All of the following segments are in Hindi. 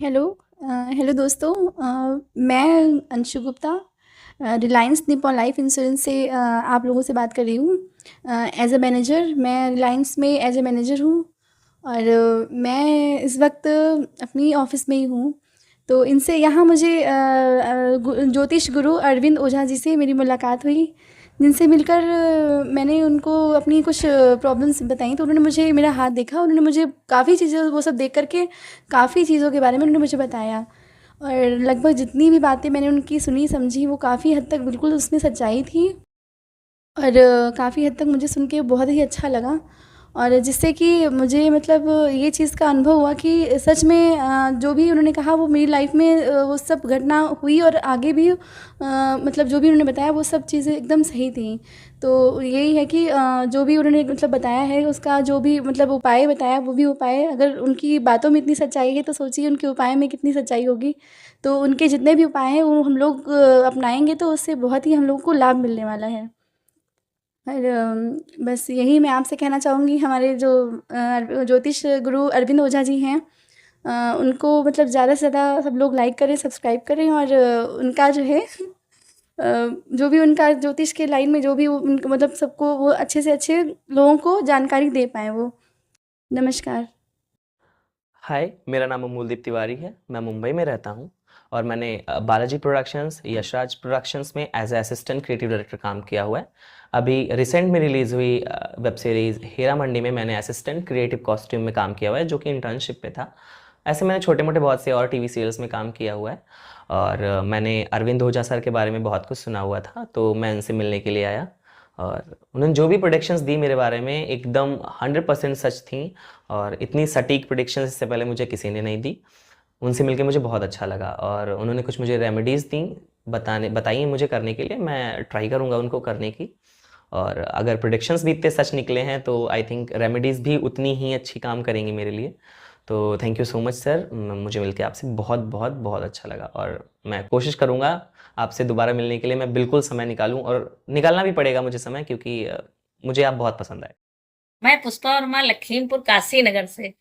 हेलो हेलो दोस्तों। मैं Anshu Gupta Reliance Nippon life insurance से आप लोगों से बात कर रही हूँ। एज अ मैनेजर मैं रिलायंस में एज अ मैनेजर हूँ। और मैं इस वक्त अपनी ऑफिस में ही हूँ। तो इनसे यहाँ मुझे ज्योतिष गुरु अरविंद ओझा जी से मेरी मुलाकात हुई, जिनसे मिलकर मैंने उनको अपनी कुछ प्रॉब्लम्स बताई। तो उन्होंने मुझे मेरा हाथ देखा, उन्होंने मुझे काफ़ी चीज़ें वो सब देख कर के काफ़ी चीज़ों के बारे में उन्होंने मुझे बताया। और लगभग जितनी भी बातें मैंने उनकी सुनी समझी वो काफ़ी हद तक बिल्कुल उसमें सच्चाई थी। और काफ़ी हद तक मुझे सुन के बहुत ही अच्छा लगा। और जिससे कि मुझे मतलब ये चीज़ का अनुभव हुआ कि सच में जो भी उन्होंने कहा वो मेरी लाइफ में वो सब घटना हुई और आगे भी मतलब जो भी उन्होंने बताया वो सब चीज़ें एकदम सही थी। तो यही है कि जो भी उन्होंने मतलब बताया है उसका जो भी मतलब उपाय बताया वो भी उपाय अगर उनकी बातों में इतनी सच्चाई है तो सोचिए उनके उपाय में कितनी सच्चाई होगी। तो उनके जितने भी उपाय हैं वो हम लोग अपनाएंगे तो उससे बहुत ही हम लोग को लाभ मिलने वाला है। और बस यही मैं आपसे कहना चाहूँगी, हमारे जो ज्योतिष गुरु अरविंद ओझा जी हैं, उनको मतलब ज़्यादा से ज़्यादा सब लोग लाइक करें, सब्सक्राइब करें। और उनका जो है जो भी उनका ज्योतिष के लाइन में जो भी वो उनको मतलब सबको वो अच्छे से अच्छे लोगों को जानकारी दे पाएँ वो। नमस्कार। हाय, मेरा नाम अमूलदीप तिवारी है। मैं मुंबई में रहता हूँ और मैंने बालाजी प्रोडक्शंस, यशराज प्रोडक्शंस में as a assistant creative director काम किया हुआ है। अभी रिसेंट में रिलीज़ हुई वेब सीरीज़ हीरा मंडी में मैंने असिस्टेंट क्रिएटिव कॉस्ट्यूम में काम किया हुआ है, जो कि इंटर्नशिप पे था। ऐसे मैंने छोटे मोटे बहुत से और टीवी सीरियल्स में काम किया हुआ है। और मैंने अरविंद ओझा सर के बारे में बहुत कुछ सुना हुआ था, तो मैं उनसे मिलने के लिए आया। और उन्होंने जो भी प्रोडिक्शंस दी मेरे बारे में एकदम 100% सच थी। और इतनी सटीक प्रोडिक्शंस इससे पहले मुझे किसी ने नहीं दी। उनसे मिलके मुझे बहुत अच्छा लगा और उन्होंने कुछ मुझे रेमेडीज़ दी, बताई हैं मुझे करने के लिए। मैं ट्राई करूँगा उनको करने की। और अगर प्रोडिक्शंस भी इतने सच निकले हैं तो आई थिंक रेमेडीज़ भी उतनी ही अच्छी काम करेंगी मेरे लिए। तो thank you so much sir, मुझे मिलके आपसे बहुत बहुत बहुत अच्छा लगा और मैं कोशिश करूँगा आपसे दोबारा मिलने के लिए। मैं बिल्कुल समय निकालूँ और निकालना भी पड़ेगा मुझे समय, क्योंकि मुझे आप बहुत पसंद आए। मैं पुष्पा वर्मा लखीमपुर काशी नगर से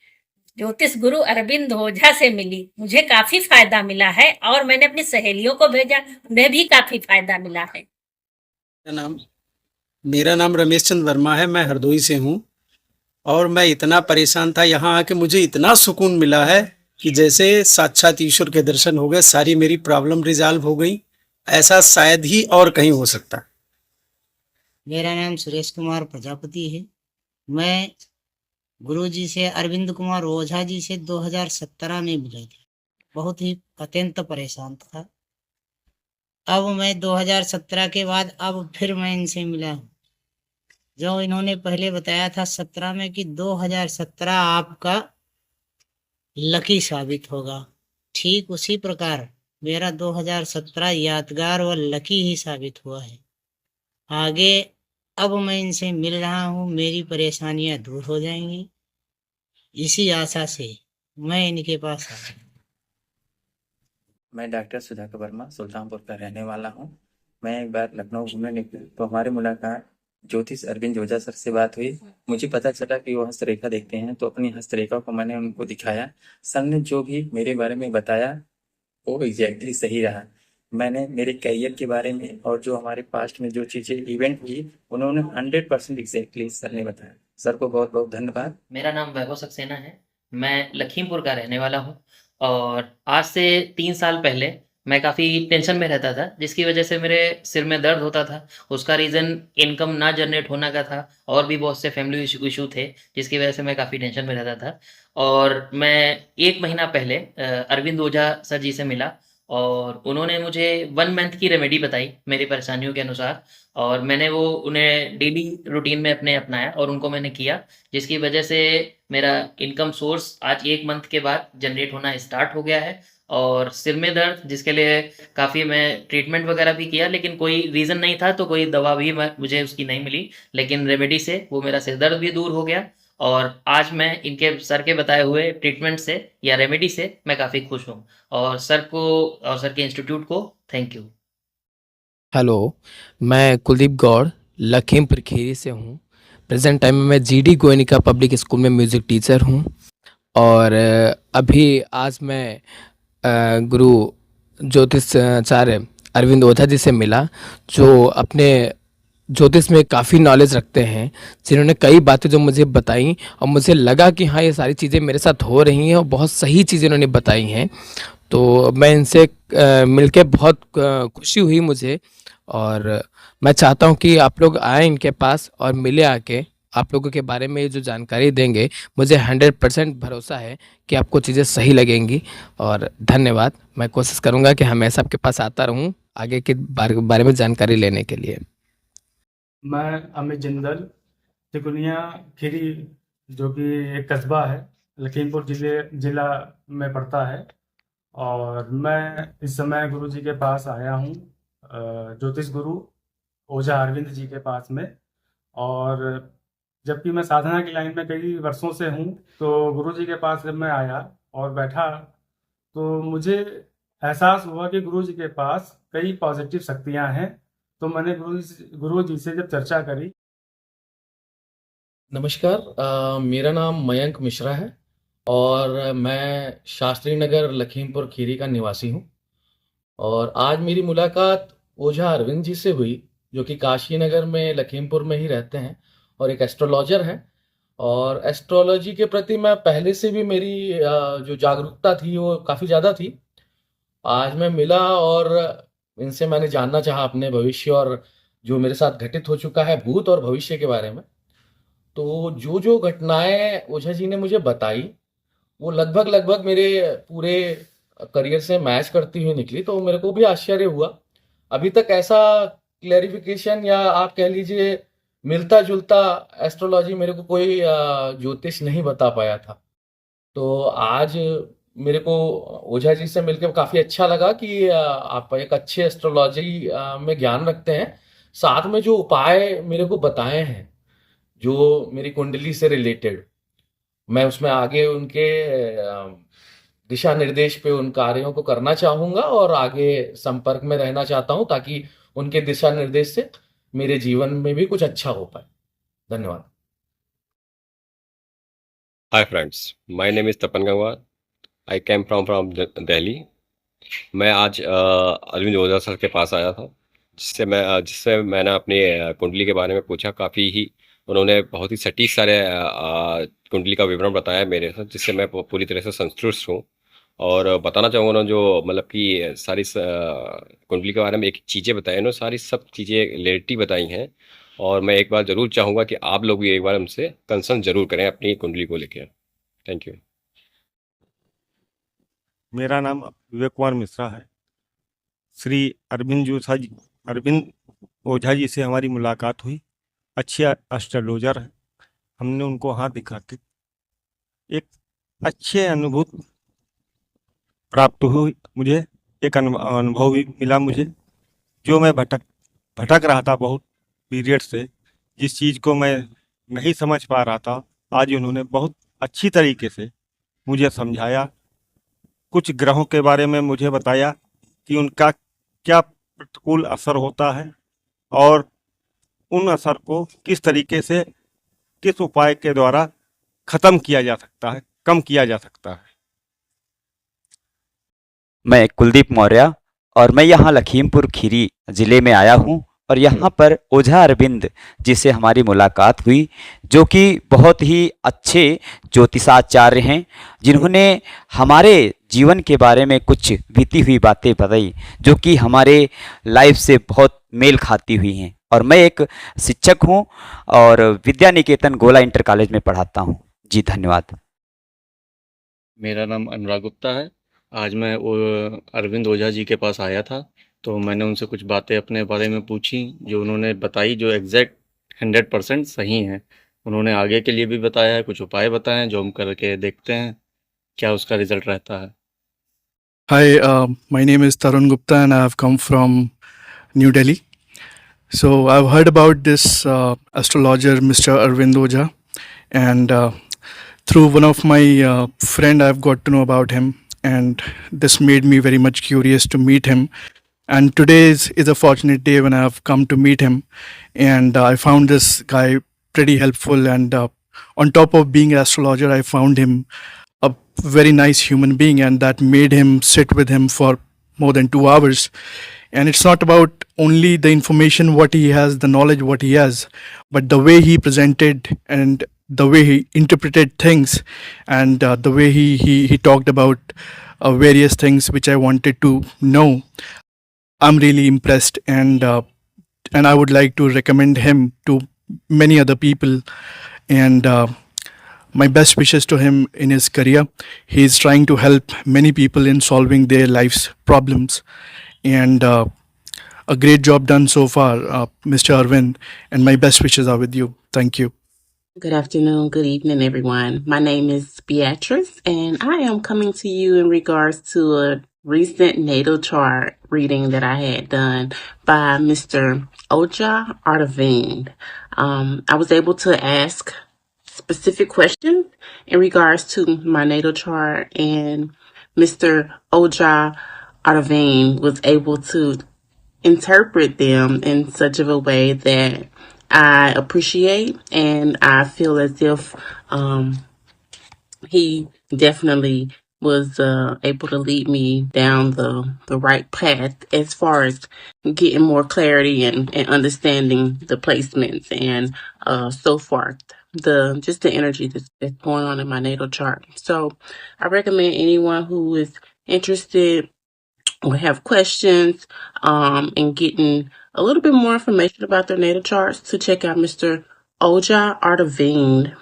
ज्योतिष गुरु अरविंद ओझा से मिली। मुझे काफी फायदा मिला है और मैंने अपनी सहेलियों को भेजा, उन्हें भी काफी फायदा मिला है। मेरा नाम मेरा नाम रमेश चंद्र वर्मा है। मैं हरदोई से हूँ और मैं इतना परेशान था, यहाँ आके मुझे इतना सुकून मिला है कि जैसे साक्षात ईश्वर के दर्शन हो गए। सारी मेरी प्रॉब्लम रिजॉल्व हो गई। ऐसा शायद ही और कहीं हो सकता। मेरा नाम सुरेश कुमार प्रजापति है। मैं गुरुजी से अरविंद कुमार ओझा जी से 2017 में मिला था। बहुत ही अत्यंत परेशान था। अब मैं 2017 के बाद अब फिर मैं इनसे मिला हूँ। जो इन्होंने पहले बताया था 17 में कि 2017 आपका लकी साबित होगा, ठीक उसी प्रकार मेरा 2017 यादगार व लकी ही साबित हुआ है। आगे अब मैं इनसे मिल रहा हूँ, मेरी परेशानियां दूर हो जाएंगी, इसी आशा से मैं इनके पास आया। मैं डॉक्टर सुधाकर वर्मा सुल्तानपुर का रहने वाला हूँ। मैं एक बार लखनऊ घूमने निकला तो हमारी मुलाकात ज्योतिष अरविंद ओझा सर से बात हुई। मुझे पता चला कि वो हस्तरेखा देखते हैं, तो अपनी हस्तरेखा को मैंने उनको दिखाया। सर ने जो भी मेरे बारे में बताया वो एग्जैक्टली सही रहा। मैंने मेरे करियर के बारे में और जो हमारे पास्ट में जो चीज़ें इवेंट हुई उन्होंने 100% एग्जैक्टली सर ने बताया। सर को बहुत बहुत धन्यवाद। मेरा नाम वैभव सक्सेना है। मैं लखीमपुर का रहने वाला हूँ और आज से 3 साल पहले मैं काफ़ी टेंशन में रहता था, जिसकी वजह से मेरे सिर में दर्द होता था। उसका रीज़न इनकम ना जनरेट होने का था और भी बहुत से फैमिली इशू थे, जिसकी वजह से मैं काफ़ी टेंशन में रहता था। और मैं 1 महीना पहले अरविंद ओझा सर जी से मिला और उन्होंने मुझे 1 मंथ की रेमेडी बताई मेरी परेशानियों के अनुसार। और मैंने वो उन्हें डेली रूटीन में अपने अपनाया और उनको मैंने किया, जिसकी वजह से मेरा इनकम सोर्स आज 1 मंथ के बाद जनरेट होना स्टार्ट हो गया है। और सिर में दर्द, जिसके लिए काफ़ी मैं ट्रीटमेंट वगैरह भी किया, लेकिन कोई रीज़न नहीं था, तो कोई दवा भी मुझे उसकी नहीं मिली। लेकिन रेमेडी से वो मेरा सिर दर्द भी दूर हो गया और आज मैं इनके सर के बताए हुए ट्रीटमेंट से या रेमेडी से मैं काफ़ी खुश हूँ। और सर को और सर के इंस्टीट्यूट को थैंक यू। हेलो, मैं कुलदीप गौड़ लखीमपुर खीरी से हूँ। प्रेजेंट टाइम में मैं जीडी गोयनिका पब्लिक स्कूल में म्यूज़िक टीचर हूँ और अभी आज मैं गुरु ज्योतिषाचार्य अरविंद ओझा जी से मिला, जो अपने ज्योतिष में काफ़ी नॉलेज रखते हैं, जिन्होंने कई बातें जो मुझे बताई और मुझे लगा कि हाँ, ये सारी चीज़ें मेरे साथ हो रही हैं और बहुत सही चीज़ें इन्होंने बताई हैं। तो मैं इनसे मिलके बहुत खुशी हुई मुझे, और मैं चाहता हूँ कि आप लोग आएँ इनके पास और मिले आके, आप लोगों के बारे में जो जानकारी देंगे, मुझे 100% भरोसा है कि आपको चीज़ें सही लगेंगी। और धन्यवाद। मैं कोशिश करूँगा कि हमेशा आपके पास आता रहूँ आगे के बारे में जानकारी लेने के लिए। मैं अमित जिंदल, तिकुनिया खीरी, जो कि एक कस्बा है, लखीमपुर जिला में पड़ता है, और मैं इस समय गुरु जी के पास आया हूँ, ज्योतिष गुरु ओझा अरविंद जी के पास में। और जबकि मैं साधना की लाइन में कई वर्षों से हूँ, तो गुरु जी के पास जब मैं आया और बैठा, तो मुझे एहसास हुआ कि गुरु जी के पास कई पॉजिटिव शक्तियाँ हैं। तो मैंने गुरु जी से जब चर्चा करी। नमस्कार, मेरा नाम मयंक मिश्रा है और मैं शास्त्री नगर लखीमपुर खीरी का निवासी हूँ। और आज मेरी मुलाकात ओझा अरविंद जी से हुई, जो कि काशी नगर में लखीमपुर में ही रहते हैं और एक एस्ट्रोलॉजर हैं। और एस्ट्रोलॉजी के प्रति मैं पहले से भी मेरी जो जागरूकता थी वो काफ़ी ज़्यादा थी। आज मैं मिला और इनसे मैंने जानना चाहा अपने भविष्य और जो मेरे साथ घटित हो चुका है भूत और भविष्य के बारे में। तो जो जो घटनाएं ओझा जी ने मुझे बताई, वो लगभग लगभग मेरे पूरे करियर से मैच करती हुई निकली। तो मेरे को भी आश्चर्य हुआ। अभी तक ऐसा क्लैरिफिकेशन या आप कह लीजिए मिलता जुलता एस्ट्रोलॉजी मेरे को कोई ज्योतिष नहीं बता पाया था। तो आज मेरे को ओझा जी से मिलकर काफ़ी अच्छा लगा कि आप एक अच्छे एस्ट्रोलॉजी में ज्ञान रखते हैं। साथ में जो उपाय मेरे को बताए हैं, जो मेरी कुंडली से रिलेटेड, मैं उसमें आगे उनके दिशा निर्देश पे उन कार्यों को करना चाहूँगा और आगे संपर्क में रहना चाहता हूँ, ताकि उनके दिशा निर्देश से मेरे जीवन में भी कुछ अच्छा हो पाए। धन्यवाद। Hi friends, my name is Tapan Gangwar. I came from Delhi. मैं आज अरविंद ओझा सर के पास आया था, जिससे मैंने अपनी कुंडली के बारे में पूछा। काफ़ी ही उन्होंने बहुत ही सटीक सारे कुंडली का विवरण बताया मेरे साथ, जिससे मैं पूरी तरह से संतुष्ट हूँ। और बताना चाहूँगा उन्होंने जो मतलब कि सारी कुंडली के बारे में एक चीज़ें बताई, उन्होंने सारी सब चीज़ें रिलेटिव बताई हैं। और मैं एक बार ज़रूर चाहूँगा कि आप लोग भी एक बार हमसे कंसल्ट ज़रूर करें अपनी कुंडली को लेकर। Thank you. मेरा नाम विवेक कुमार मिश्रा है। श्री अरविंद ओझा जी से हमारी मुलाकात हुई। अच्छे एस्ट्रोलॉजर हैं। हमने उनको हाथ दिखा के एक अच्छे अनुभूति प्राप्त हुई। मुझे एक अनुभव भी मिला मुझे, जो मैं भटक रहा था बहुत पीरियड से, जिस चीज़ को मैं नहीं समझ पा रहा था, आज उन्होंने बहुत अच्छी तरीके से मुझे समझाया। कुछ ग्रहों के बारे में मुझे बताया कि उनका क्या प्रतिकूल असर होता है और उन असर को किस तरीके से, किस उपाय के द्वारा खत्म किया जा सकता है, कम किया जा सकता है। मैं कुलदीप मौर्य और मैं यहाँ लखीमपुर खीरी ज़िले में आया हूँ और यहाँ पर ओझा अरविंद जी से हमारी मुलाकात हुई, जो कि बहुत ही अच्छे ज्योतिषाचार्य हैं, जिन्होंने हमारे जीवन के बारे में कुछ बीती हुई बातें बताई, जो कि हमारे लाइफ से बहुत मेल खाती हुई हैं। और मैं एक शिक्षक हूँ और विद्या निकेतन गोला इंटर कॉलेज में पढ़ाता हूँ। जी धन्यवाद। मेरा नाम अनुराग गुप्ता है। आज मैं अरविंद ओझा जी के पास आया था, तो मैंने उनसे कुछ बातें अपने बारे में पूछी, जो उन्होंने बताई, जो एग्जैक्ट 100% सही हैं। उन्होंने आगे के लिए भी बताया है, कुछ उपाय बताए हैं, जो हम करके देखते हैं क्या उसका रिजल्ट रहता है। Hi, my name is Tarun Gupta and I have come from New Delhi. So I've heard about this astrologer, Mr. Arvind Oja, and through one of my friend, I've got to know about him, and this made me very much curious to meet him. And today is a fortunate day when I have come to meet him, and I found this guy pretty helpful. And on top of being an astrologer, I found him a very nice human being, and that made him sit with him for more than 2 hours. And it's not about only the information what he has, the knowledge what he has, but the way he presented and the way he interpreted things, and the way he talked about various things which I wanted to know. I'm really impressed, and I would like to recommend him to many other people. And my best wishes to him in his career. He is trying to help many people in solving their life's problems, and a great job done so far, Mr. Arvind. And my best wishes are with you. Thank you. Good afternoon, good evening, everyone. My name is Beatrice, and I am coming to you in regards to a recent natal chart reading that I had done by Mr. Oja Arvind. I was able to ask specific questions in regards to my natal chart, and Mr. Oja Arvind was able to interpret them in such of a way that I appreciate, and I feel as if he definitely was able to lead me down the right path as far as getting more clarity and understanding the placements and so forth. Just the energy that's going on in my natal chart. So I recommend anyone who is interested or have questions and getting a little bit more information about their natal charts to check out Mr. Oja Arvind